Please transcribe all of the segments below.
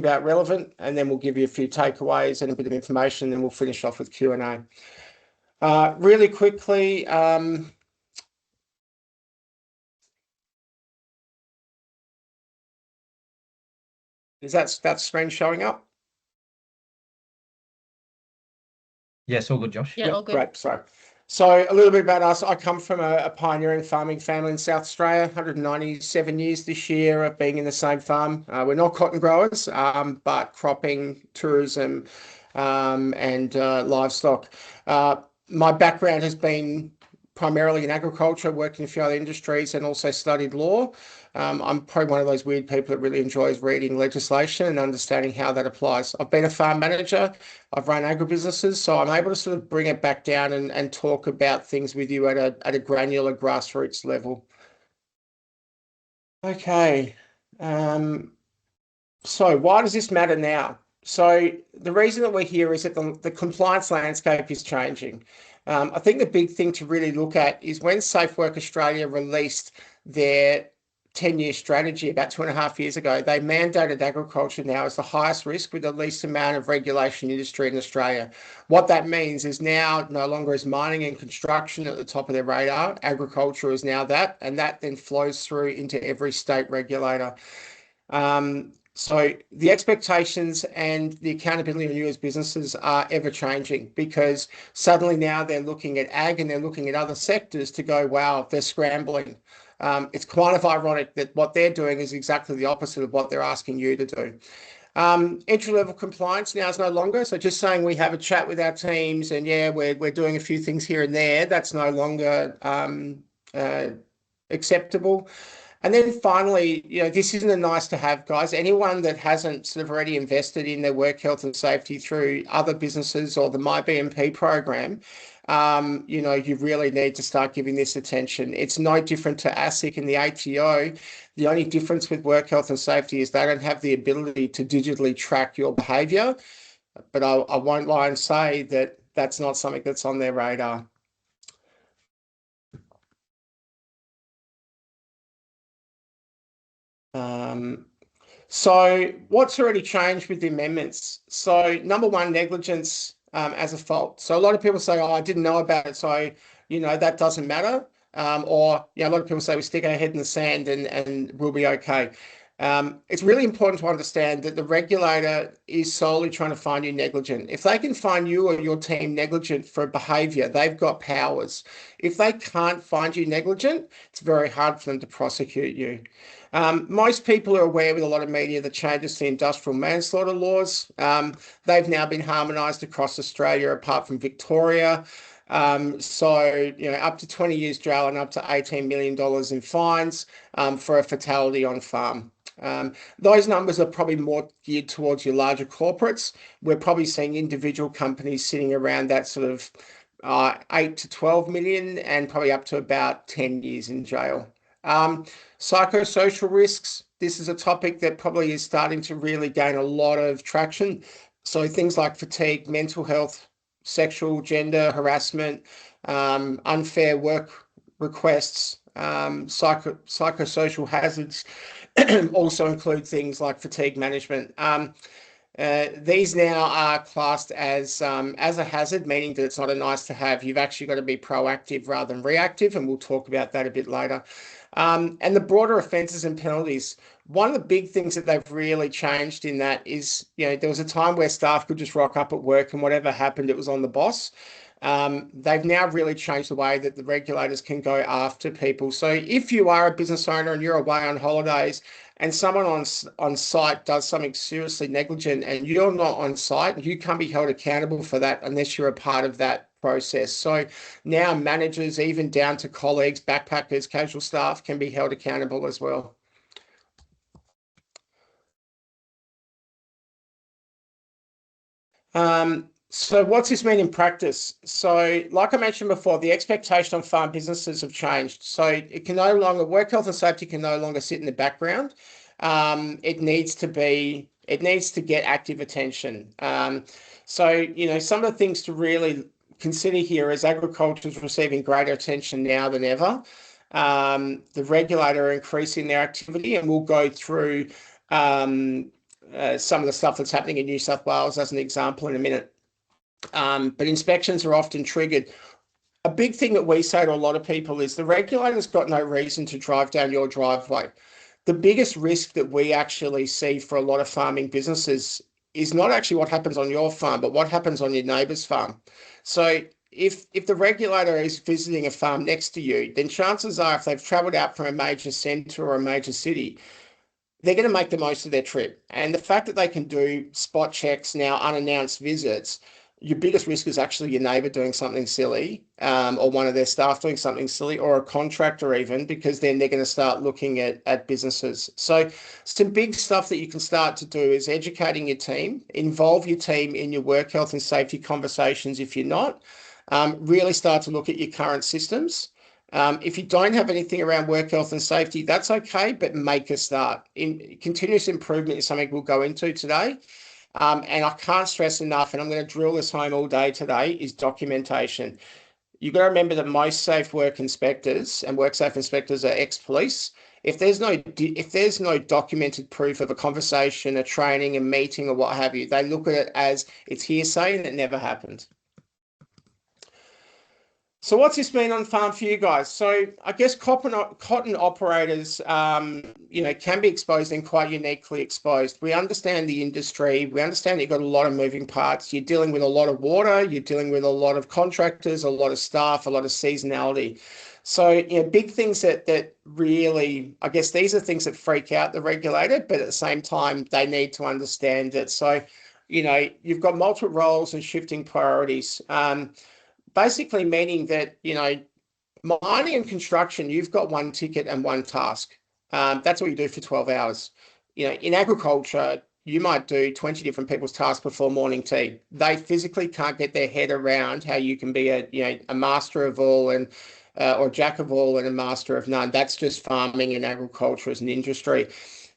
about relevant, and then we'll give you a few takeaways and a bit of information, and then we'll finish off with Q&A. Really quickly, is that screen showing up? Yes, all good, Josh. Yeah, all good. Great. So a little bit about us. I come from a pioneering farming family in South Australia, 197 years this year of being in the same farm. We're not cotton growers, but cropping, tourism, and livestock. My background has been primarily in agriculture, worked in a few other industries, and also studied law. I'm probably one of those weird people that really enjoys reading legislation and understanding how that applies. I've been a farm manager. I've run agribusinesses, so I'm able to sort of bring it back down and talk about things with you at a granular grassroots level. Okay. So why does this matter now? So the reason that we're here is that the compliance landscape is changing. I think the big thing to really look at is when Safe Work Australia released their 10-year strategy about 2.5 years ago, they mandated agriculture now as the highest risk with the least amount of regulation industry in Australia. What that means is now no longer is mining and construction at the top of their radar. Agriculture is now that, and that then flows through into every state regulator. So the expectations and the accountability of you as businesses are ever changing, because suddenly now they're looking at ag and they're looking at other sectors to go, wow, they're scrambling. It's kind of ironic that what they're doing is exactly the opposite of what they're asking you to do. Entry-level compliance now is no longer. So just saying we have a chat with our teams and yeah, we're doing a few things here and there, that's no longer acceptable. And then finally, this isn't a nice to have, guys. Anyone that hasn't sort of already invested in their work health and safety through other businesses or the MyBMP program, you really need to start giving this attention. It's no different to ASIC and the ATO. The only difference with work health and safety is they don't have the ability to digitally track your behaviour. But I won't lie and say that that's not something that's on their radar. So what's already changed with the amendments? So number one, negligence as a fault. So a lot of people say, oh, I didn't know about it, so that doesn't matter. Or a lot of people say we stick our head in the sand and we'll be okay. It's really important to understand that the regulator is solely trying to find you negligent. If they can find you or your team negligent for behaviour, they've got powers. If they can't find you negligent, it's very hard for them to prosecute you. Most people are aware with a lot of media the changes to industrial manslaughter laws. They've now been harmonised across Australia, apart from Victoria. So, up to 20 years jail and up to $18 million in fines for a fatality on farm. Those numbers are probably more geared towards your larger corporates. We're probably seeing individual companies sitting around that sort of 8 to 12 million and probably up to about 10 years in jail. Psychosocial risks. This is a topic that probably is starting to really gain a lot of traction. So things like fatigue, mental health, sexual, gender harassment, unfair work requests, psychosocial hazards also include things like fatigue management. These now are classed as a hazard, meaning that it's not a nice to have. You've actually got to be proactive rather than reactive, and we'll talk about that a bit later. And the broader offences and penalties. One of the big things that they've really changed in that is, there was a time where staff could just rock up at work and whatever happened, it was on the boss. They've now really changed the way that the regulators can go after people. So if you are a business owner and you're away on holidays and someone on site does something seriously negligent and you're not on site, you can't be held accountable for that unless you're a part of that process. So now managers, even down to colleagues, backpackers, casual staff, can be held accountable as well. So what's this mean in practice? So like I mentioned before, the expectation on farm businesses have changed. So it can no longer, work health and safety can no longer sit in the background. It needs to get active attention. So, some of the things to really consider here is agriculture is receiving greater attention now than ever. The regulator are increasing their activity, and we'll go through some of the stuff that's happening in New South Wales as an example in a minute. But inspections are often triggered. A big thing that we say to a lot of people is the regulator's got no reason to drive down your driveway. The biggest risk that we actually see for a lot of farming businesses is not actually what happens on your farm, but what happens on your neighbour's farm. So if the regulator is visiting a farm next to you, then chances are if they've travelled out from a major centre or a major city, they're going to make the most of their trip. And the fact that they can do spot checks now, unannounced visits, your biggest risk is actually your neighbour doing something silly, or one of their staff doing something silly, or a contractor even, because then they're going to start looking at businesses. So some big stuff that you can start to do is educating your team, involve your team in your work health and safety conversations if you're not. Really start to look at your current systems. If you don't have anything around work health and safety, that's okay, but make a start. Continuous improvement is something we'll go into today. And I can't stress enough, and I'm going to drill this home all day today, is documentation. You've got to remember that most safe work inspectors and work safe inspectors are ex-police. If there's no documented proof of a conversation, a training, a meeting, or what have you, they look at it as it's hearsay and it never happened. So what's this mean on farm for you guys? So I guess cotton operators, can be exposed and quite uniquely exposed. We understand the industry. We understand that you've got a lot of moving parts. You're dealing with a lot of water. You're dealing with a lot of contractors, a lot of staff, a lot of seasonality. So, big things that really, I guess these are things that freak out the regulator, but at the same time, they need to understand it. So, you've got multiple roles and shifting priorities. Basically meaning that, mining and construction, you've got one ticket and one task. That's what you do for 12 hours. In agriculture, you might do 20 different people's tasks before morning tea. They physically can't get their head around how you can be a master of all and or jack of all and a master of none. That's just farming and agriculture as an industry.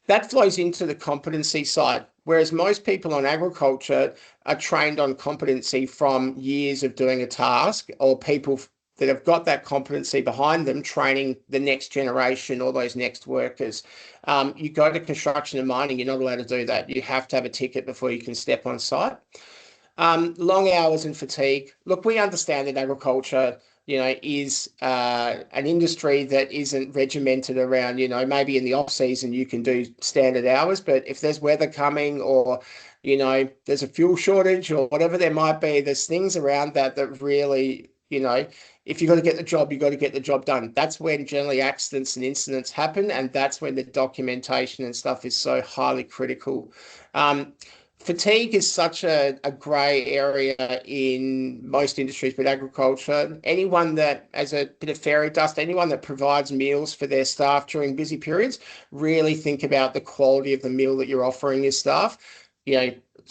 That flows into the competency side, whereas most people on agriculture are trained on competency from years of doing a task, or people that have got that competency behind them training the next generation or those next workers. You go to construction and mining, you're not allowed to do that. You have to have a ticket before you can step on site. Long hours and fatigue. Look, we understand that agriculture is an industry that isn't regimented around, maybe in the off season you can do standard hours, but if there's weather coming or, there's a fuel shortage or whatever there might be, there's things around that really, if you've got to get the job, you've got to get the job done. That's when generally accidents and incidents happen. And that's when the documentation and stuff is so highly critical. Fatigue is such a grey area in most industries, but agriculture, anyone that, as a bit of fairy dust, anyone that provides meals for their staff during busy periods, really think about the quality of the meal that you're offering your staff.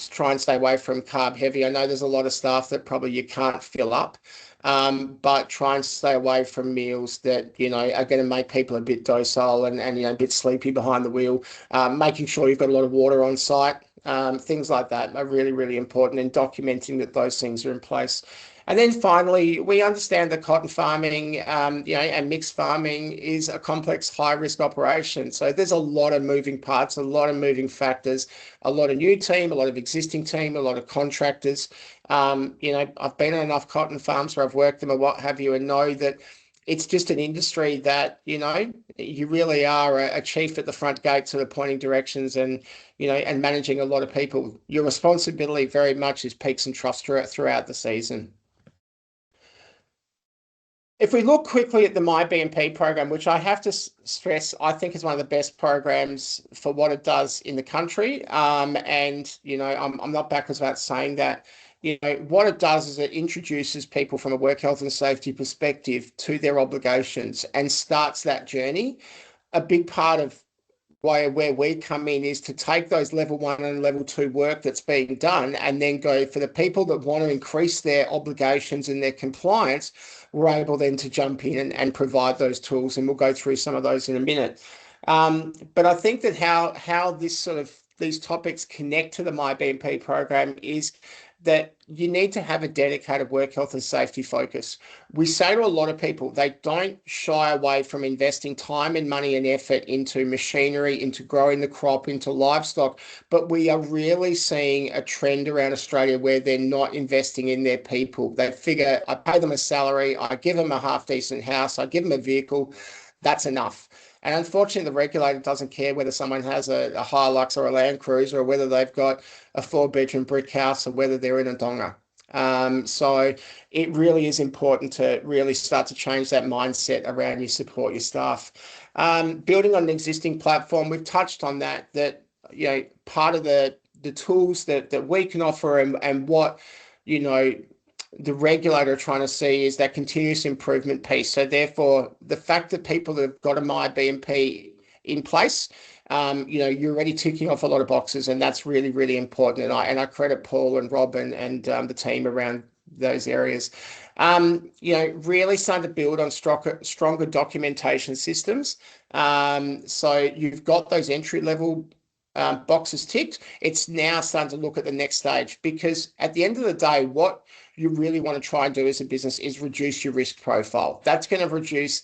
Try and stay away from carb heavy. I know there's a lot of stuff that probably you can't fill up, but try and stay away from meals that, are going to make people a bit docile and a bit sleepy behind the wheel. Making sure you've got a lot of water on site. Things like that are really, really important, and documenting that those things are in place. And then finally, we understand that cotton farming, and mixed farming is a complex, high-risk operation. So there's a lot of moving parts, a lot of moving factors, a lot of new team, a lot of existing team, a lot of contractors. I've been on enough cotton farms where I've worked them or what have you, and know that it's just an industry that, you really are a chief at the front gate, sort of pointing directions and, and managing a lot of people. Your responsibility very much is peaks and troughs throughout the season. If we look quickly at the My BNP program, which I have to stress, I think is one of the best programs for what it does in the country. I'm not backwards about saying that. What it does is it introduces people from a work health and safety perspective to their obligations and starts that journey. A big part of where we come in is to take those level 1 and level 2 work that's being done, and then go for the people that want to increase their obligations and their compliance. We're able then to jump in and provide those tools, and we'll go through some of those in a minute. But I think that how these topics connect to the My BNP program is that you need to have a dedicated work health and safety focus. We say to a lot of people, they don't shy away from investing time and money and effort into machinery, into growing the crop, into livestock, but we are really seeing a trend around Australia where they're not investing in their people. They figure, I pay them a salary, I give them a half decent house, I give them a vehicle, that's enough. And unfortunately, the regulator doesn't care whether someone has a Hilux or a Land Cruiser, or whether they've got a 4-bedroom brick house, or whether they're in a donga. So it really is important to really start to change that mindset around you support your staff. Building on an existing platform, we've touched on that, part of the tools that we can offer and what, the regulator trying to see is that continuous improvement piece. So therefore, the fact that people that have got a MyBMP in place, you're already ticking off a lot of boxes, and that's really, really important. And I credit Paul and Rob and the team around those areas. Really starting to build on stronger documentation systems. So you've got those entry level boxes ticked. It's now starting to look at the next stage, because at the end of the day, what you really want to try and do as a business is reduce your risk profile. That's going to reduce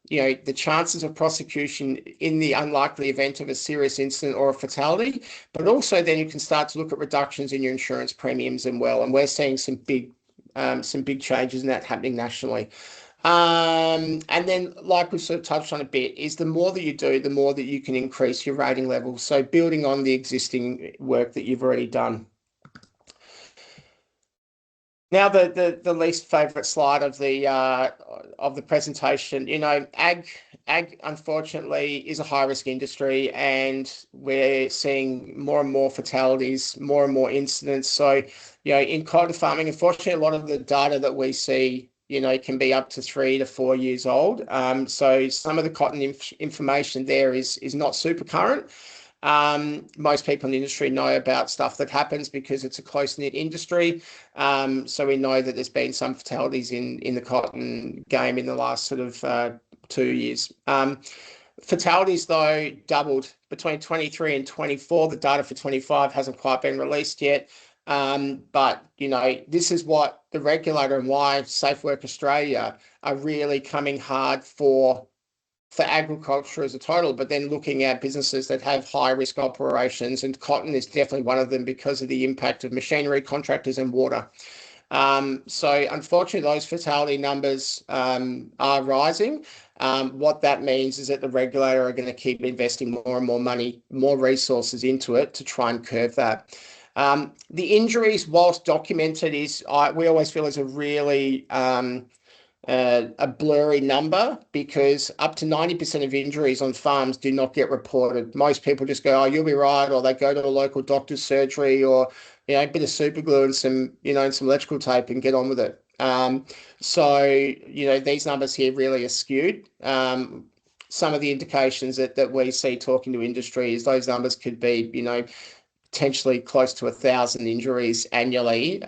the chances of prosecution in the unlikely event of a serious incident or a fatality, but also then you can start to look at reductions in your insurance premiums and and we're seeing some big changes in that happening nationally. And then, like we've sort of touched on a bit, is the more that you do, the more that you can increase your rating level. So building on the existing work that you've already done. Now, the least favourite slide of the presentation, ag unfortunately is a high risk industry, and we're seeing more and more fatalities, more and more incidents. So, in cotton farming, unfortunately, a lot of the data that we see, can be up to 3 to 4 years old. So some of the cotton information there is not super current. Most people in the industry know about stuff that happens because it's a close-knit industry. So we know that there's been some fatalities in the cotton game in the last sort of 2 years. Fatalities, though, doubled between 23 and 24. The data for 25 hasn't quite been released yet. But, this is what the regulator and why Safe Work Australia are really coming hard for agriculture as a total, but then looking at businesses that have high risk operations, and cotton is definitely one of them because of the impact of machinery, contractors and water. So unfortunately, those fatality numbers are rising. What that means is that the regulator are going to keep investing more and more money, more resources into it to try and curb that. The injuries, whilst documented, we always feel is a really a blurry number, because up to 90% of injuries on farms do not get reported. Most people just go, "Oh, you'll be right," or they go to a local doctor's surgery, or a bit of super glue and some and some electrical tape and get on with it. So these numbers here really are skewed. Some of the indications that we see talking to industry is those numbers could be potentially close to 1,000 injuries annually,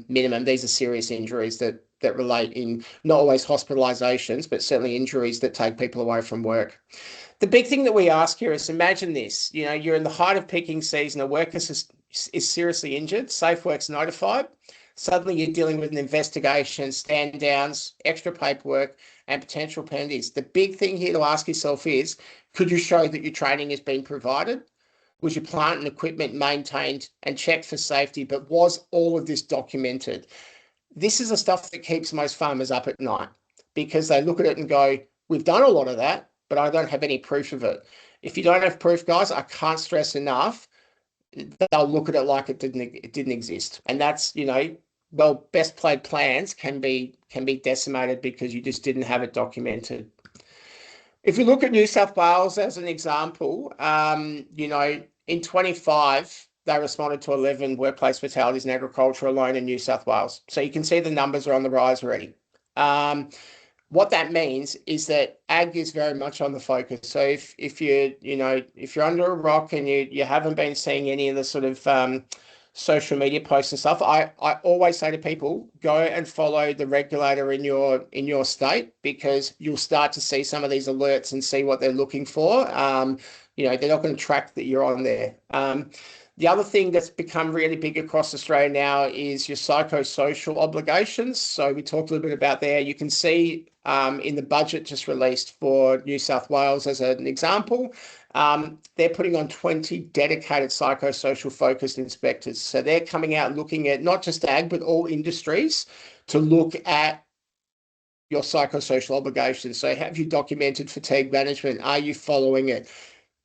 minimum. These are serious injuries that relate in not always hospitalizations, but certainly injuries that take people away from work. The big thing that we ask here is, imagine this, you're in the height of picking season, a worker is seriously injured, SafeWorks notified. Suddenly you're dealing with an investigation, stand downs, extra paperwork, and potential penalties. The big thing here to ask yourself is, could you show that your training has been provided? Was your plant and equipment maintained and checked for safety? But was all of this documented? This is the stuff that keeps most farmers up at night, because they look at it and go, we've done a lot of that, but I don't have any proof of it. If you don't have proof, guys, I can't stress enough, they'll look at it like it didn't exist. And that's, best played plans can be decimated because you just didn't have it documented. If you look at New South Wales as an example, in 25, they responded to 11 workplace fatalities in agriculture alone in New South Wales. So you can see the numbers are on the rise already. What that means is that ag is very much on the focus. So if you're under a rock and you haven't been seeing any of the sort of social media posts and stuff, I always say to people, go and follow the regulator in your state, because you'll start to see some of these alerts and see what they're looking for. They're not going to track that you're on there. The other thing that's become really big across Australia now is your psychosocial obligations. So we talked a little bit about there. You can see in the budget just released for New South Wales as an example, they're putting on 20 dedicated psychosocial focused inspectors. So they're coming out looking at not just ag, but all industries to look at your psychosocial obligations. So have you documented fatigue management? Are you following it?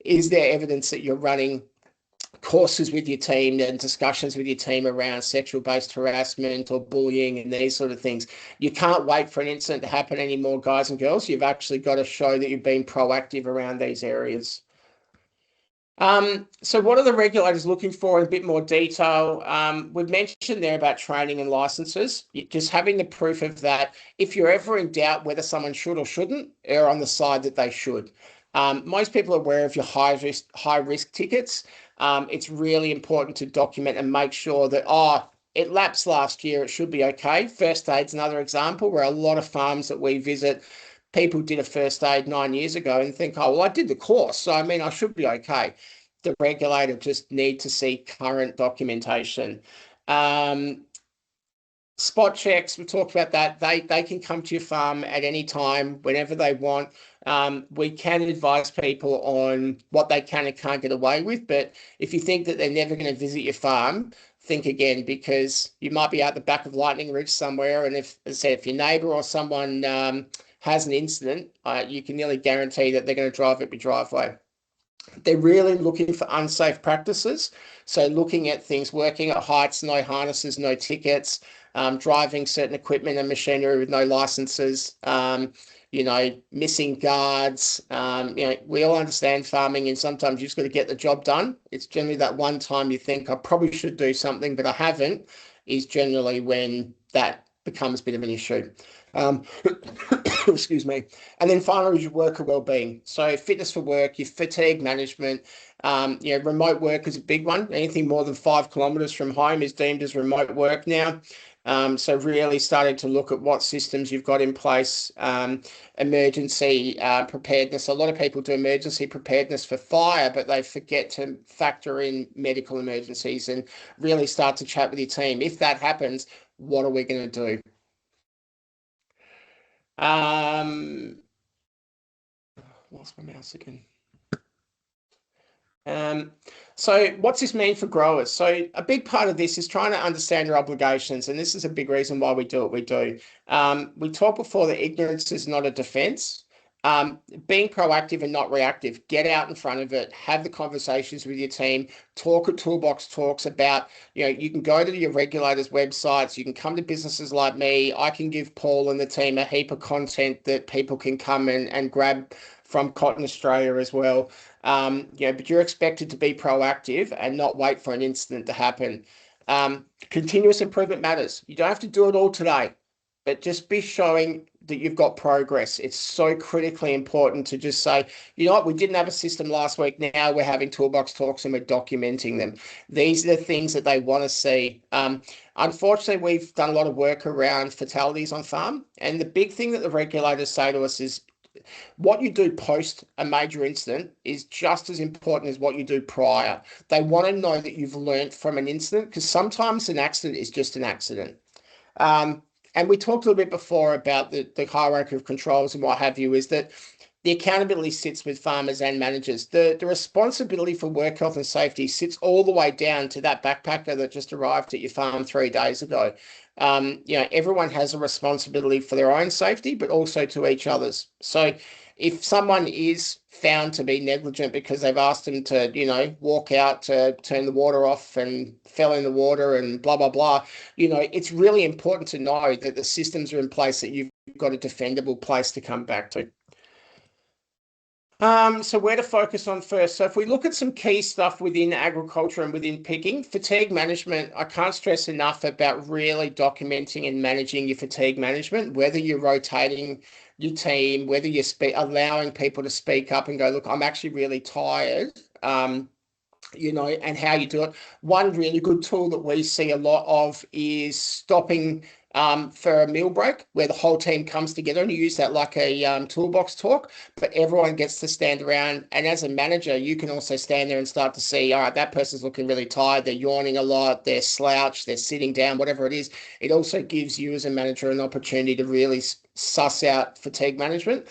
Is there evidence that you're running courses with your team and discussions with your team around sexual-based harassment or bullying and these sort of things? You can't wait for an incident to happen anymore, guys and girls. You've actually got to show that you've been proactive around these areas. So what are the regulators looking for in a bit more detail? We've mentioned there about training and licenses, just having the proof of that. If you're ever in doubt whether someone should or shouldn't, err on the side that they should. Most people are aware of your high risk tickets. It's really important to document and make sure that, it lapsed last year, it should be okay. First aid's another example where a lot of farms that we visit, people did a first aid 9 years ago and think, oh, well, I did the course, so I mean, I should be okay. The regulator just need to see current documentation. Spot checks, we talked about that. They can come to your farm at any time, whenever they want. We can advise people on what they can and can't get away with, but if you think that they're never going to visit your farm, think again, because you might be out the back of Lightning Ridge somewhere, and if, as I said, if your neighbour or someone has an incident, you can nearly guarantee that they're going to drive up your driveway. They're really looking for unsafe practices. So looking at things, working at heights, no harnesses, no tickets, driving certain equipment and machinery with no licenses, missing guards. We all understand farming, and sometimes you've just got to get the job done. It's generally that one time you think, I probably should do something, but I haven't, is generally when that becomes a bit of an issue. Excuse me. And then finally, your worker wellbeing. So fitness for work, your fatigue management, remote work is a big one. Anything more than 5 kilometers from home is deemed as remote work now. So really starting to look at what systems you've got in place, emergency preparedness. A lot of people do emergency preparedness for fire, but they forget to factor in medical emergencies and really start to chat with your team. If that happens, what are we going to do? Lost my mouse again. So what's this mean for growers? So a big part of this is trying to understand your obligations, and this is a big reason why we do what we do. We talked before that ignorance is not a defense. Being proactive and not reactive, get out in front of it, have the conversations with your team, talk at Toolbox Talks about, you can go to your regulators' websites, you can come to businesses like me, I can give Paul and the team a heap of content that people can come and grab from Cotton Australia as well. But you're expected to be proactive and not wait for an incident to happen. Continuous improvement matters. You don't have to do it all today, but just be showing that you've got progress. It's so critically important to just say, you know what, we didn't have a system last week. Now we're having Toolbox Talks and we're documenting them. These are the things that they want to see. Unfortunately, we've done a lot of work around fatalities on farm. And the big thing that the regulators say to us is, what you do post a major incident is just as important as what you do prior. They want to know that you've learned from an incident, because sometimes an accident is just an accident. And we talked a little bit before about the hierarchy of controls and what have you, is that the accountability sits with farmers and managers. The responsibility for work health and safety sits all the way down to that backpacker that just arrived at your farm 3 days ago. Everyone has a responsibility for their own safety, but also to each other's. So if someone is found to be negligent because they've asked them to, walk out to turn the water off and fell in the water and blah, blah, blah, it's really important to know that the systems are in place, that you've got a defendable place to come back to. So where to focus on first? So if we look at some key stuff within agriculture and within picking, fatigue management, I can't stress enough about really documenting and managing your fatigue management, whether you're rotating your team, whether you're allowing people to speak up and go, look, I'm actually really tired, and how you do it. One really good tool that we see a lot of is stopping for a meal break where the whole team comes together, and you use that like a toolbox talk, but everyone gets to stand around. And as a manager, you can also stand there and start to see, all right, that person's looking really tired. They're yawning a lot. They're slouched. They're sitting down, whatever it is. It also gives you as a manager an opportunity to really suss out fatigue management.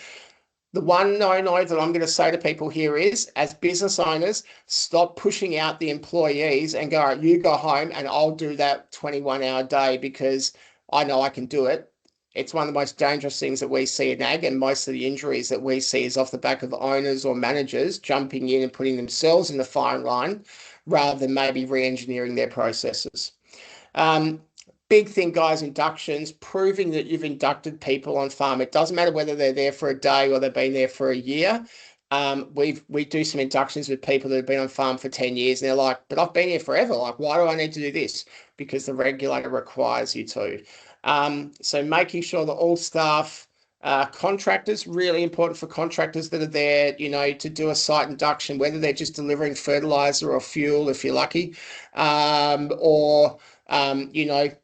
The one no that I'm going to say to people here is, as business owners, stop pushing out the employees and go, all right, you go home and I'll do that 21-hour day because I know I can do it. It's one of the most dangerous things that we see in ag, and most of the injuries that we see is off the back of owners or managers jumping in and putting themselves in the firing line rather than maybe re-engineering their processes. Big thing, guys, inductions, proving that you've inducted people on farm. It doesn't matter whether they're there for a day or they've been there for a year. We do some inductions with people that have been on farm for 10 years, and they're like, but I've been here forever. Like, why do I need to do this? Because the regulator requires you to. So making sure that all staff, contractors, really important for contractors that are there, to do a site induction, whether they're just delivering fertilizer or fuel, if you're lucky, or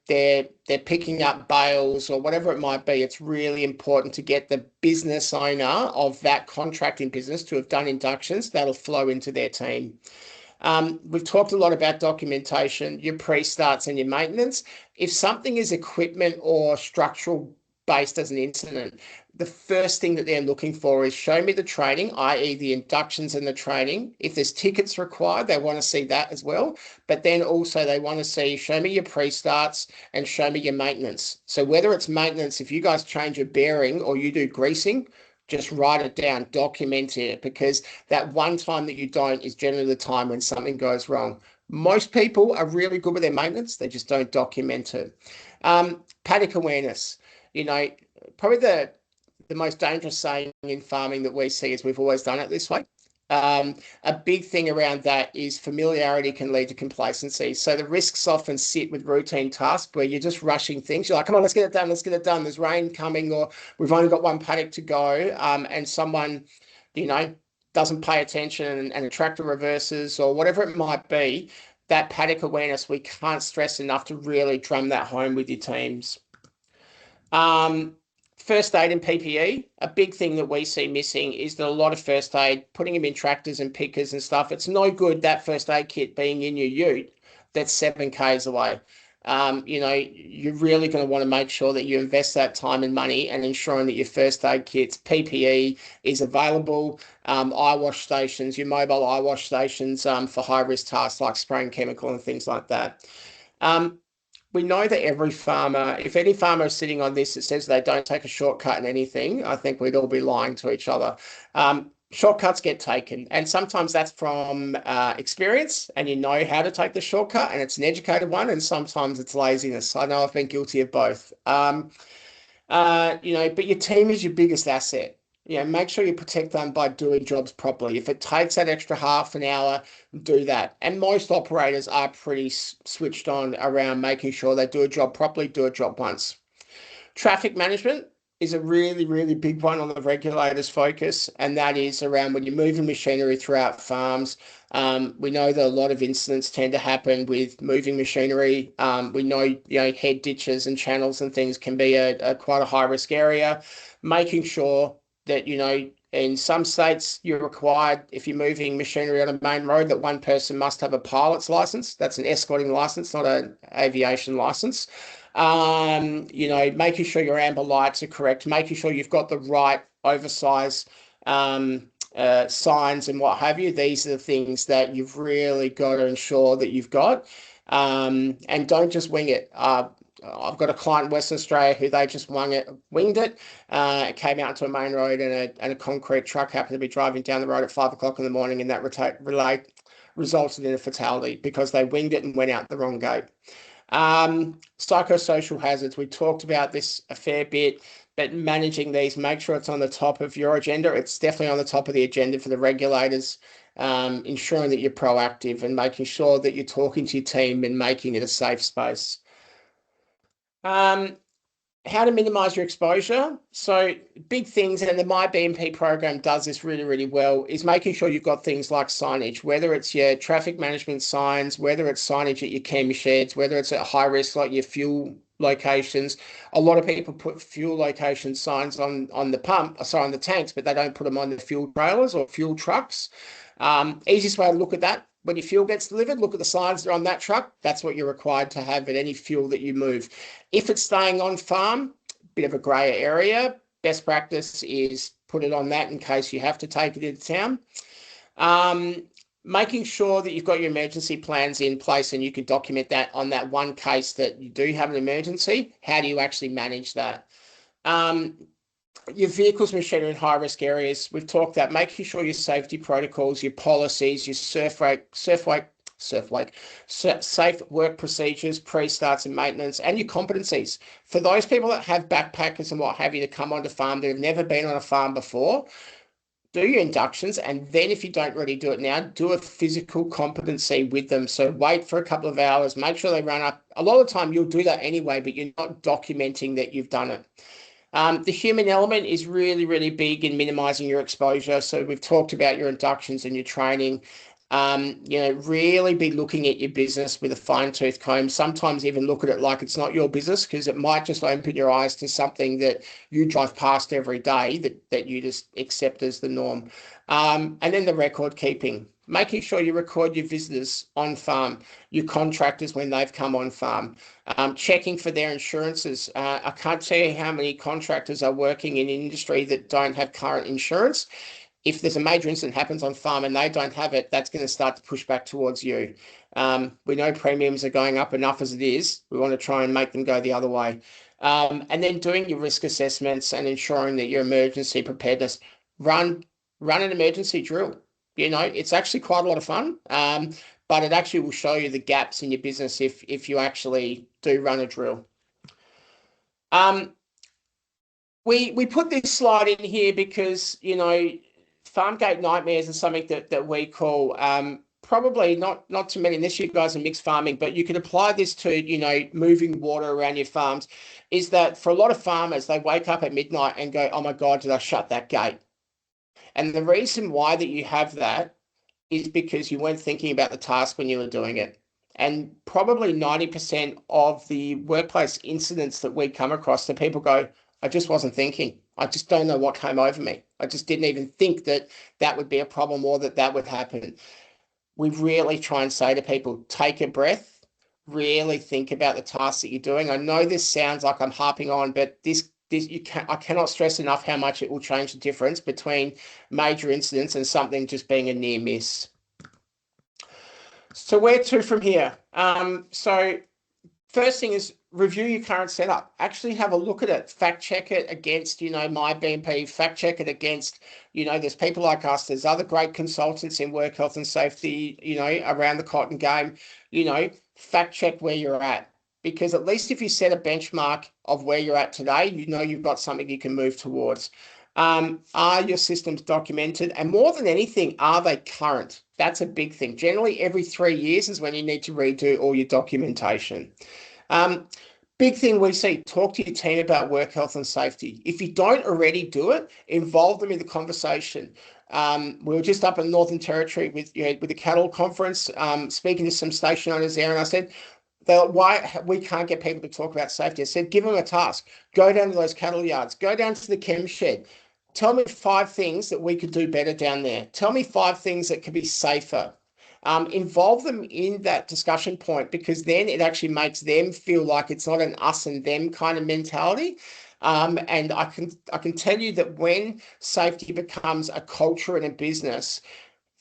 they're picking up bales or whatever it might be. It's really important to get the business owner of that contracting business to have done inductions. That'll flow into their team. We've talked a lot about documentation, your pre-starts and your maintenance. If something is equipment or structural based as an incident, the first thing that they're looking for is show me the training, i.e. the inductions and the training. If there's tickets required, they want to see that as well. But then also they want to see, show me your pre-starts and show me your maintenance. So whether it's maintenance, if you guys change a bearing or you do greasing, just write it down, document it, because that one time that you don't is generally the time when something goes wrong. Most people are really good with their maintenance. They just don't document it. Paddock awareness, probably the most dangerous saying in farming that we see is we've always done it this way. A big thing around that is familiarity can lead to complacency. So the risks often sit with routine tasks where you're just rushing things. You're like, come on, let's get it done. Let's get it done. There's rain coming, or we've only got one paddock to go. And someone, doesn't pay attention and a tractor reverses or whatever it might be. That paddock awareness, we can't stress enough to really drum that home with your teams. First aid and PPE, a big thing that we see missing is that a lot of first aid, putting them in tractors and pickers and stuff, it's no good that first aid kit being in your ute that's 7Ks away. You're really going to want to make sure that you invest that time and money and ensuring that your first aid kits, PPE is available, eye wash stations, your mobile eye wash stations for high risk tasks like spraying chemical and things like that. We know that every farmer, if any farmer is sitting on this that says they don't take a shortcut in anything, I think we'd all be lying to each other. Shortcuts get taken, and sometimes that's from experience, and you know how to take the shortcut, and it's an educated one, and sometimes it's laziness. I know I've been guilty of both. But your team is your biggest asset. Make sure you protect them by doing jobs properly. If it takes that extra half an hour, do that. And most operators are pretty switched on around making sure they do a job properly, do a job once. Traffic management is a really, really big one on the regulator's focus, and that is around when you're moving machinery throughout farms. We know that a lot of incidents tend to happen with moving machinery. We know, head ditches and channels and things can be a quite a high risk area. Making sure that, in some states you're required, if you're moving machinery on a main road, that one person must have a pilot's license. That's an escorting license, not an aviation license. Making sure your amber lights are correct, making sure you've got the right oversize signs and what have you. These are the things that you've really got to ensure that you've got, and don't just wing it. I've got a client in Western Australia who they just winged it. It came out to a main road, and a concrete truck happened to be driving down the road at 5 o'clock in the morning, and that resulted in a fatality because they winged it and went out the wrong gate. Psychosocial hazards, we talked about this a fair bit, but managing these, make sure it's on the top of your agenda. It's definitely on the top of the agenda for the regulators, ensuring that you're proactive and making sure that you're talking to your team and making it a safe space. How to minimize your exposure. So big things, and the My BNP program does this really, really well, is making sure you've got things like signage, whether it's your traffic management signs, whether it's signage at your camera sheds, whether it's at high risk like your fuel locations. A lot of people put fuel location signs on the pump, sorry, on the tanks, but they don't put them on the fuel trailers or fuel trucks. Easiest way to look at that, when your fuel gets delivered, look at the signs that are on that truck. That's what you're required to have at any fuel that you move. If it's staying on farm, bit of a grey area. Best practice is put it on that in case you have to take it into town. Making sure that you've got your emergency plans in place and you can document that on that one case that you do have an emergency. How do you actually manage that? Your vehicles, machinery in high risk areas. We've talked that, making sure your safety protocols, your policies, your safe work procedures, pre-starts and maintenance, and your competencies. For those people that have backpackers and what have you to come onto farm that have never been on a farm before, do your inductions, and then if you don't really do it now, do a physical competency with them. So wait for a couple of hours, make sure they run up. A lot of the time you'll do that anyway, but you're not documenting that you've done it. The human element is really, really big in minimizing your exposure. So we've talked about your inductions and your training. Really be looking at your business with a fine-tooth comb. Sometimes even look at it like it's not your business, because it might just open your eyes to something that you drive past every day that you just accept as the norm. And then the record keeping. Making sure you record your visitors on farm, your contractors when they've come on farm, checking for their insurances. I can't tell you how many contractors are working in industry that don't have current insurance. If there's a major incident happens on farm and they don't have it, that's going to start to push back towards you. We know premiums are going up enough as it is. We want to try and make them go the other way. And then doing your risk assessments and ensuring that your emergency preparedness, run an emergency drill. It's actually quite a lot of fun, but it actually will show you the gaps in your business if you actually do run a drill. We put this slide in here because, farm gate nightmares is something that we call, probably not too many, unless you guys are mixed farming, but you can apply this to, moving water around your farms, is that for a lot of farmers, they wake up at midnight and go, oh my God, did I shut that gate? And the reason why that you have that is because you weren't thinking about the task when you were doing it. And probably 90% of the workplace incidents that we come across, that people go, I just wasn't thinking. I just don't know what came over me. I just didn't even think that would be a problem or that would happen. We really try and say to people, take a breath, really think about the tasks that you're doing. I know this sounds like I'm harping on, but I cannot stress enough how much it will change the difference between major incidents and something just being a near miss. So where to from here? So first thing is review your current setup. Actually have a look at it. Fact check it against, My BNP. Fact check it against, there's people like us. There's other great consultants in work health and safety, around the cotton game. Fact check where you're at. Because at least if you set a benchmark of where you're at today, you've got something you can move towards. Are your systems documented? And more than anything, are they current? That's a big thing. Generally, every 3 years is when you need to redo all your documentation. Big thing we see, talk to your team about work health and safety. If you don't already do it, involve them in the conversation. We were just up in Northern Territory with the cattle conference, speaking to some station owners there, and I said, why we can't get people to talk about safety. I said, give them a task. Go down to those cattle yards. Go down to the chem shed. Tell me 5 things that we could do better down there. Tell me 5 things that could be safer. Involve them in that discussion point, because then it actually makes them feel like it's not an us and them kind of mentality. And I can tell you that when safety becomes a culture in a business,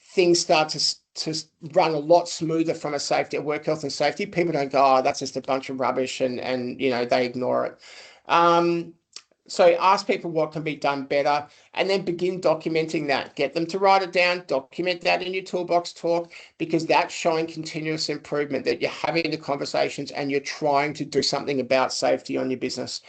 things start to run a lot smoother from a work health and safety. People don't go, oh, that's just a bunch of rubbish, and they ignore it. So ask people what can be done better, and then begin documenting that. Get them to write it down, document that in your toolbox talk, because that's showing continuous improvement, that you're having the conversations and you're trying to do something about safety on your business.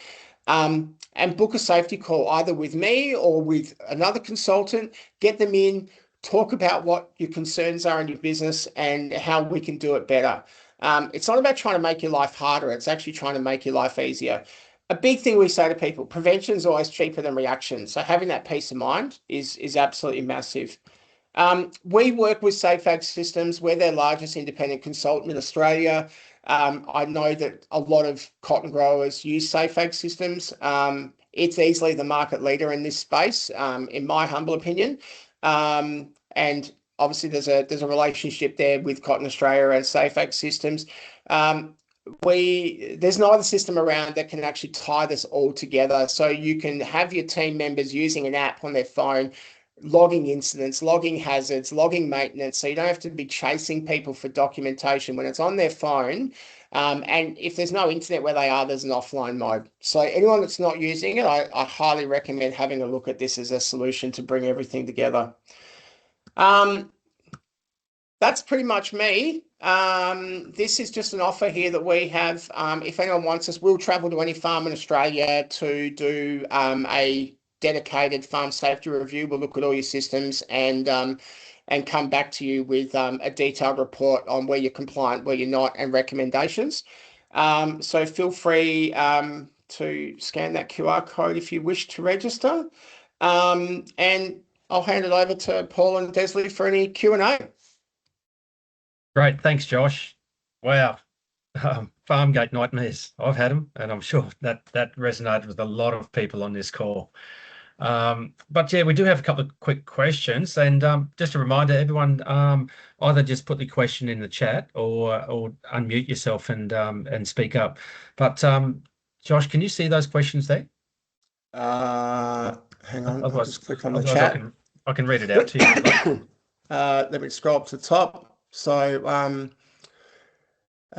And book a safety call either with me or with another consultant. Get them in, talk about what your concerns are in your business and how we can do it better. It's not about trying to make your life harder. It's actually trying to make your life easier. a big thing we say to people, prevention is always cheaper than reaction. So having that peace of mind is absolutely massive. We work with SafeAg Systems. We're their largest independent consultant in Australia. I know that a lot of cotton growers use SafeAg Systems. It's easily the market leader in this space, in my humble opinion. And obviously there's a relationship there with Cotton Australia and SafeAg Systems. There's no other system around that can actually tie this all together. So you can have your team members using an app on their phone, logging incidents, logging hazards, logging maintenance. So you don't have to be chasing people for documentation when it's on their phone. And if there's no internet where they are, there's an offline mode. So anyone that's not using it, I highly recommend having a look at this as a solution to bring everything together. That's pretty much me. This is just an offer here that we have. If anyone wants us, we'll travel to any farm in Australia to do a dedicated farm safety review. We'll look at all your systems and come back to you with a detailed report on where you're compliant, where you're not, and recommendations. So feel free to scan that QR code if you wish to register. And I'll hand it over to Paul and Desley for any Q&A. Great, thanks, Josh. Wow, farm gate nightmares. I've had them, and I'm sure that resonated with a lot of people on this call. But yeah, we do have a couple of quick questions, and just a reminder, everyone, either just put the question in the chat or unmute yourself and speak up. But Josh, can you see those questions there? Hang on, I'll just click on the chat. I can read it out to you. Let me scroll up to the top. So, oh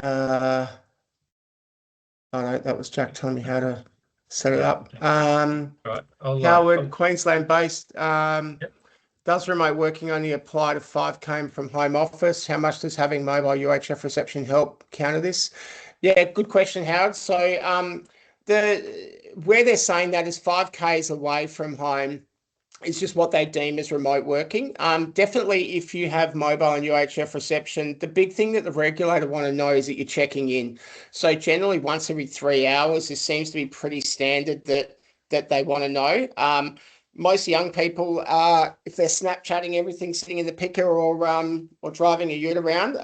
no, that was Jack telling me how to set it up. Right. Howard, Queensland based. Does remote working only apply to 5 km from home office? How much does having mobile UHF reception help counter this? Yeah, good question, Howard. So, where they're saying that is 5 k's away from home. It's just what they deem as remote working. Definitely, if you have mobile and UHF reception, the big thing that the regulator want to know is that you're checking in. So generally, once every 3 hours, this seems to be pretty standard that they want to know. Most young people, if they're Snapchatting everything sitting in the picker or driving a ute around,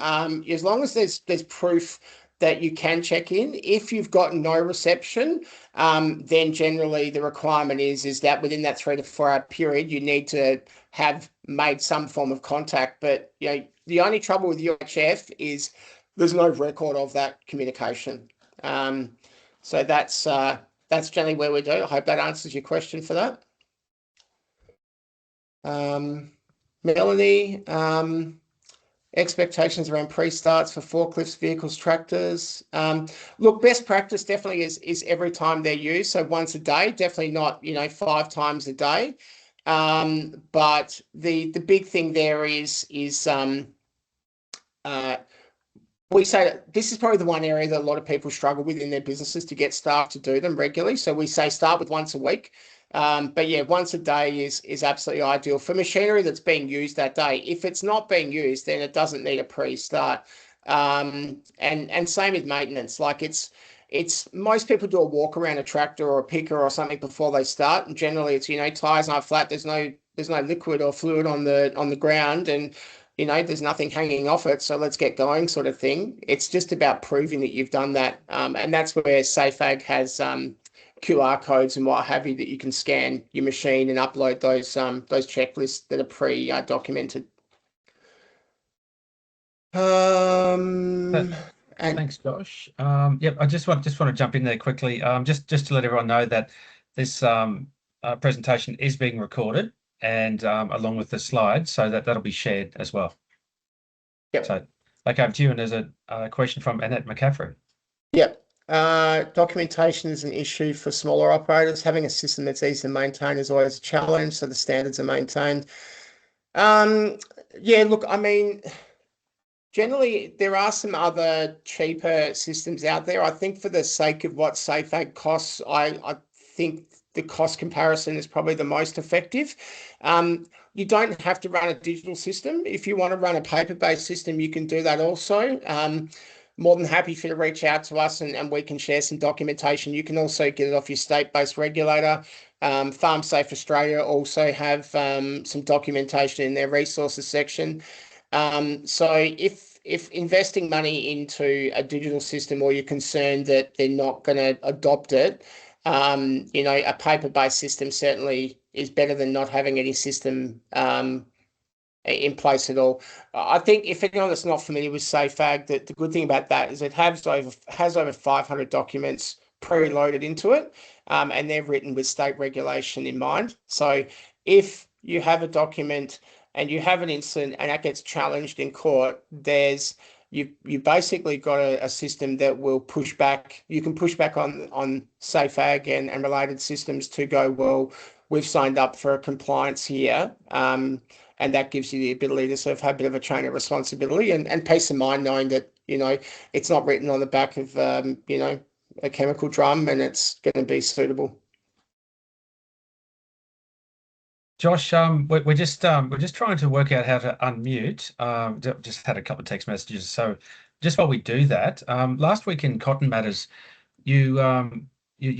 as long as there's proof that you can check in. If you've got no reception, then generally the requirement is that within that 3 to 4 hour period, you need to have made some form of contact. But the only trouble with UHF is there's no record of that communication. So that's generally where we do. I hope that answers your question for that. Melanie, expectations around pre-starts for forklifts, vehicles, tractors. Look, best practice definitely is every time they're used. So once a day, definitely not 5 times a day. But the big thing there is we say that this is probably the one area that a lot of people struggle with in their businesses to get staff to do them regularly. So we say start with once a week. But yeah, once a day is absolutely ideal for machinery that's being used that day. If it's not being used, then it doesn't need a pre-start. And same with maintenance. Like it's most people do a walk around a tractor or a picker or something before they start. And generally it's, tires aren't flat. There's no liquid or fluid on the ground, and there's nothing hanging off it. So let's get going, sort of thing. It's just about proving that you've done that. And that's where SafeAg has QR codes and what have you that you can scan your machine and upload those checklists that are pre-documented. Thanks, Josh. Yep, I just want to jump in there quickly. Just to let everyone know that this presentation is being recorded and along with the slides, so that'll be shared as well. Yep. So back over to you, and there's a question from Annette McCaffrey. Yep. Documentation is an issue for smaller operators. Having a system that's easy to maintain is always a challenge, so the standards are maintained. Yeah, look, I mean, generally there are some other cheaper systems out there. I think for the sake of what SafeAg costs, I think the cost comparison is probably the most effective. You don't have to run a digital system. If you want to run a paper-based system, you can do that also. more than happy for you to reach out to us and we can share some documentation. You can also get it off your state-based regulator. Farm Safe Australia also have some documentation in their resources section. So if investing money into a digital system, or you're concerned that they're not going to adopt it, a paper-based system certainly is better than not having any system in place at all. I think if anyone that's not familiar with SafeAg, the good thing about that is it has over 500 documents preloaded into it, and they're written with state regulation in mind. So if you have a document and you have an incident and that gets challenged in court, you basically got a system that will push back. You can push back on SafeAg and related systems to go, well, we've signed up for a compliance here. And that gives you the ability to sort of have a bit of a chain of responsibility and peace of mind knowing that, it's not written on the back of, a chemical drum, and it's going to be suitable. Josh, we're just trying to work out how to unmute. Just had a couple of text messages. So just while we do that, last week in Cotton Matters, you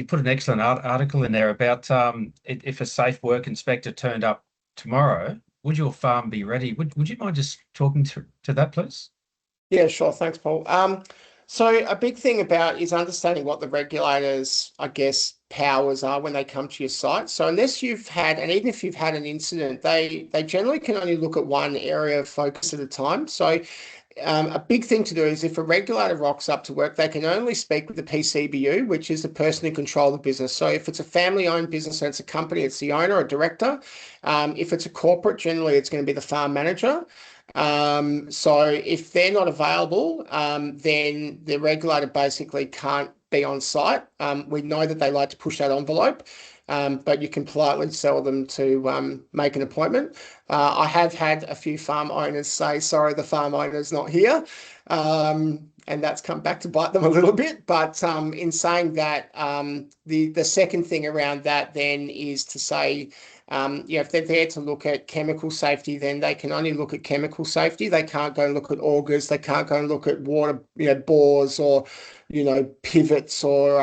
put an excellent article in there about if a safe work inspector turned up tomorrow, would your farm be ready? Would you mind just talking to that, please? Yeah, sure. Thanks, Paul. So a big thing is understanding what the regulators, I guess, powers are when they come to your site. So unless you've had, and even if you've had an incident, they generally can only look at one area of focus at a time. So a big thing to do is if a regulator rocks up to work, they can only speak with the PCBU, which is the person in control of the business. So if it's a family-owned business and it's a company, it's the owner or director. If it's a corporate, generally it's going to be the farm manager. So if they're not available, then the regulator basically can't be on site. We know that they like to push that envelope, but you can politely tell them to make an appointment. I have had a few farm owners say, sorry, the farm owner's not here. And that's come back to bite them a little bit. But in saying that, the second thing around that then is to say, if they're there to look at chemical safety, then they can only look at chemical safety. They can't go and look at augers. They can't go and look at water, bores or, pivots or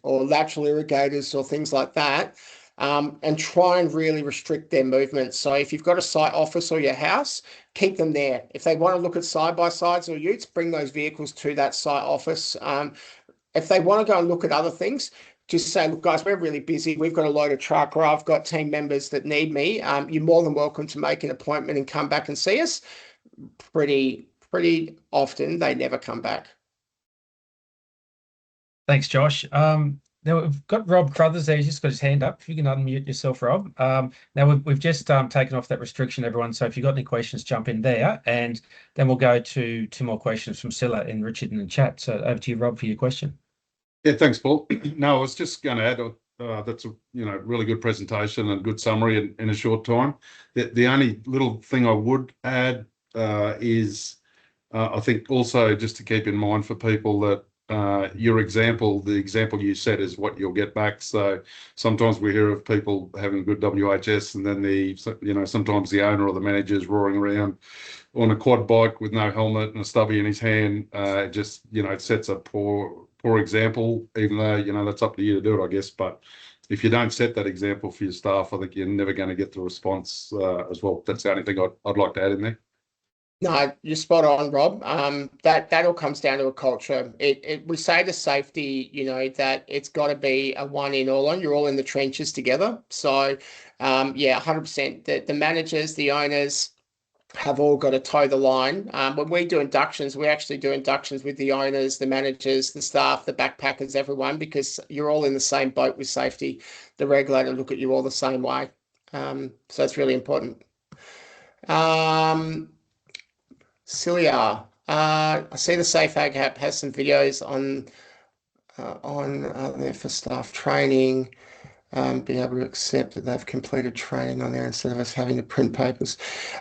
lateral irrigators or things like that. And try and really restrict their movement. So if you've got a site office or your house, keep them there. If they want to look at side-by-sides or utes, bring those vehicles to that site office. If they want to go and look at other things, just say, look, guys, we're really busy. We've got a load of truck, or I've got team members that need me. You're more than welcome to make an appointment and come back and see us. Pretty often, they never come back. Thanks, Josh. Now we've got Rob Crothers there. He's just got his hand up. If you can unmute yourself, Rob. Now we've just taken off that restriction, everyone. So if you've got any questions, jump in there, and then we'll go to two more questions from Scylla and Richard in the chat. So over to you, Rob, for your question. Yeah, thanks, Paul. No, I was just going to add, that's a really good presentation and good summary in a short time. The only little thing I would add is I think also just to keep in mind for people that the example you set is what you'll get back. So sometimes we hear of people having good WHS and then sometimes the owner or the manager is roaring around on a quad bike with no helmet and a stubby in his hand. It sets a poor example, even though, that's up to you to do it, I guess. But if you don't set that example for your staff, I think you're never going to get the response as well. That's the only thing I'd like to add in there. No, you're spot on, Rob. That all comes down to a culture. We say to safety, that it's got to be a one in, all on. You're all in the trenches together. So, 100%. The managers, the owners have all got to toe the line. When we do inductions, we actually do inductions with the owners, the managers, the staff, the backpackers, everyone, because you're all in the same boat with safety. The regulator look at you all the same way. So it's really important. Celia, I see the SafeAg app has some videos on there for staff training, being able to accept that they've completed training on there instead of us having to print papers.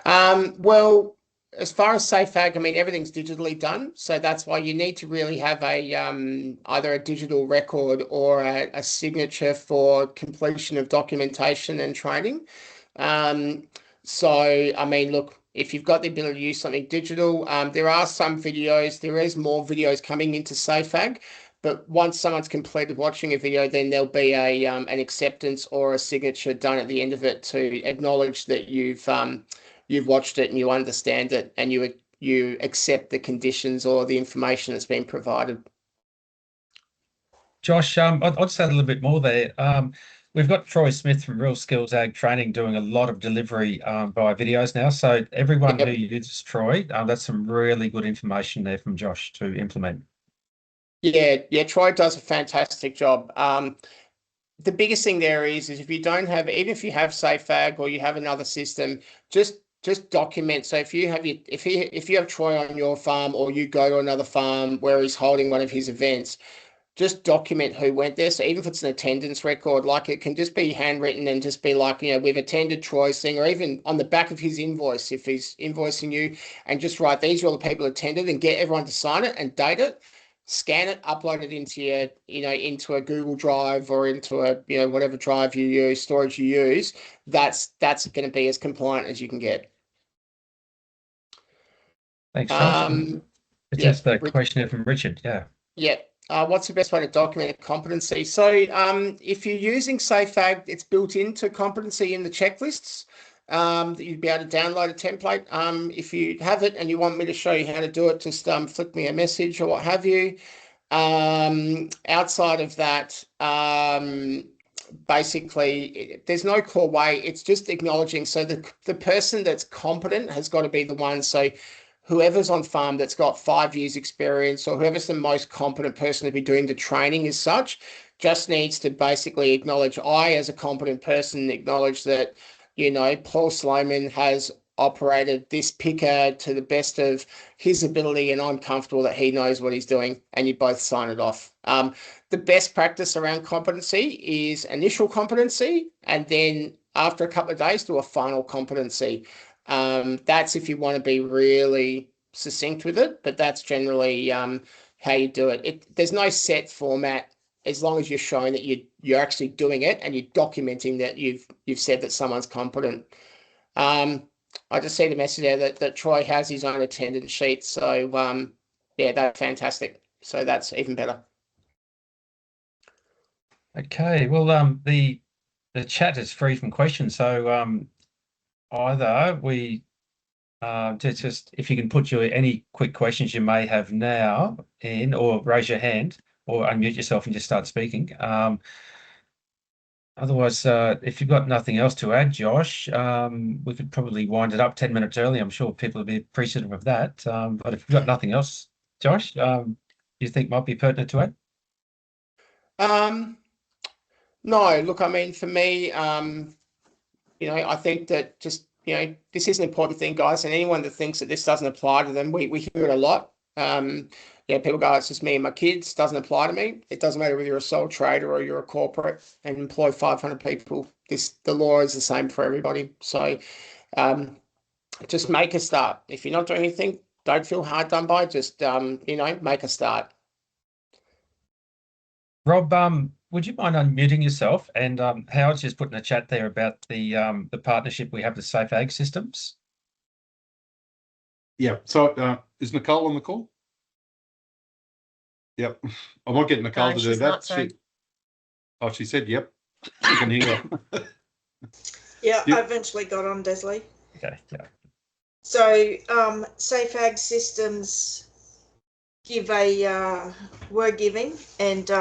Well, as far as SafeAg, I mean, everything's digitally done. So that's why you need to really have either a digital record or a signature for completion of documentation and training. So, I mean, look, if you've got the ability to use something digital. There are some videos, there is more videos coming into SafeAg, but once someone's completed watching a video, then there'll be an acceptance or a signature done at the end of it to acknowledge that you've watched it and you understand it, and you accept the conditions or the information that's been provided. Josh, I'll just add a little bit more there. We've got Troy Smith from Real Skills Ag Training doing a lot of delivery via videos now. So everyone who uses Troy, that's some really good information there from Josh to implement. Yeah, Troy does a fantastic job. The biggest thing there is if you don't have, even if you have SafeAg or you have another system, just document. So if you have Troy on your farm, or you go to another farm where he's holding one of his events, just document who went there. So even if it's an attendance record, like it can just be handwritten and just be like, we've attended Troy's thing, or even on the back of his invoice, if he's invoicing you, and just write, these are all the people who attended, and get everyone to sign it and date it, scan it, upload it into your, into a Google Drive or into a, whatever drive you use, storage you use. That's going to be as compliant as you can get. Thanks, Josh. It's just a question from Richard. Yeah. What's the best way to document a competency? So if you're using SafeAg, it's built into competency in the checklists that you'd be able to download a template. If you have it and you want me to show you how to do it, just flick me a message or what have you. Outside of that, basically, there's no core way. It's just acknowledging. So the person that's competent has got to be the one. So whoever's on farm that's got 5 years experience, or whoever's the most competent person to be doing the training as such, just needs to basically acknowledge, I, as a competent person, acknowledge that, Paul Sloman has operated this picker to the best of his ability, and I'm comfortable that he knows what he's doing, and you both sign it off. The best practice around competency is initial competency, and then after a couple of days do a final competency. That's if you want to be really succinct with it, but that's generally how you do it. There's no set format, as long as you're showing that you're actually doing it and you're documenting that you've said that someone's competent. I just see the message there that Troy has his own attendance sheet. So yeah, that's fantastic. So that's even better. Okay, well, the chat is free from questions, so either we just if you can put any quick questions you may have now in, or raise your hand or unmute yourself and just start speaking. Otherwise, if you've got nothing else to add, Josh, we could probably wind it up 10 minutes early. I'm sure people will be appreciative of that. But if you've got nothing else, Josh, you think might be pertinent to add? No, look, I mean, for me, I think that just, this is an important thing, guys, and anyone that thinks that this doesn't apply to them, we hear it a lot. People go, it's just me and my kids, doesn't apply to me. It doesn't matter whether you're a sole trader or you're a corporate and employ 500 people. The law is the same for everybody. So just make a start. If you're not doing anything, don't feel hard done by, just, make a start. Rob, would you mind unmuting yourself? And Howard's just put in a chat there about the partnership we have with Safe Ag Systems. Yeah. So is Nicole on the call? Yep. I won't get Nicole to do that. She said, yep. You can hear her. Yeah, yep. I eventually got on, Desley. Okay, yeah. So Safe Ag Systems were giving, and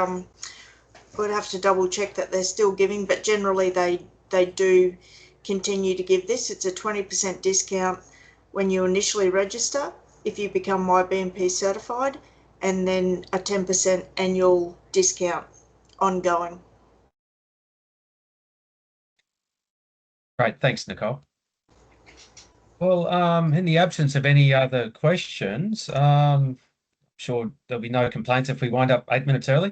would have to double check that they're still giving, but generally they do continue to give this. It's a 20% discount when you initially register if you become YBMP certified, and then a 10% annual discount ongoing. Great, thanks, Nicole. Well, in the absence of any other questions, I'm sure there'll be no complaints if we wind up 8 minutes early.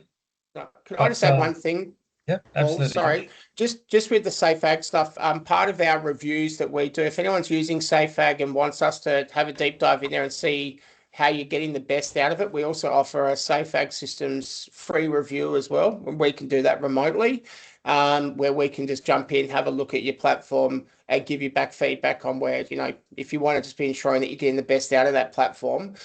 Could I just add one thing? Yeah, absolutely. Oh, sorry, just with the Safe Ag stuff, part of our reviews that we do, if anyone's using Safe Ag and wants us to have a deep dive in there and see how you're getting the best out of it, we also offer a Safe Ag Systems free review as well. We can do that remotely. where we can just jump in, have a look at your platform, and give you back feedback on where, you know, if you want to just be ensuring that you're getting the best out of that platform.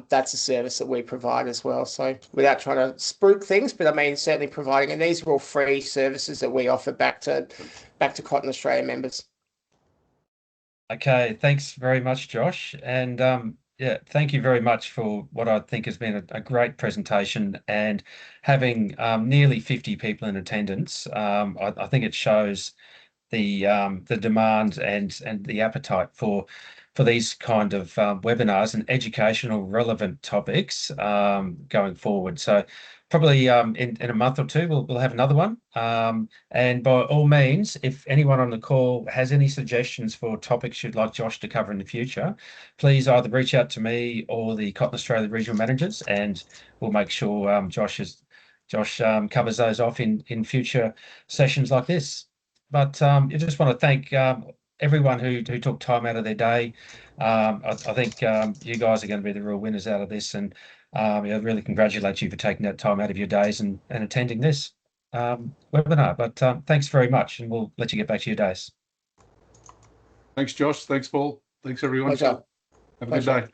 That's a service that we provide as well. So without trying to spruik things, but I mean, certainly providing, and these are all free services that we offer back to Cotton Australia members. Okay, thanks very much, Josh. And yeah, thank you very much for what I think has been a great presentation, and having nearly 50 people in attendance. I think it shows the demand and the appetite for these kind of webinars and educational relevant topics going forward. So probably in a month or two, we'll have another one. And by all means, if anyone on the call has any suggestions for topics you'd like Josh to cover in the future, please either reach out to me or the Cotton Australia regional managers, and we'll make sure Josh covers those off in future sessions like this. But I just want to thank everyone who took time out of their day. I think you guys are going to be the real winners out of this, and I really congratulate you for taking that time out of your days and attending this webinar. But thanks very much, and we'll let you get back to your days. Thanks, Josh. Thanks, Paul. Thanks, everyone. Pleasure. Have a good day.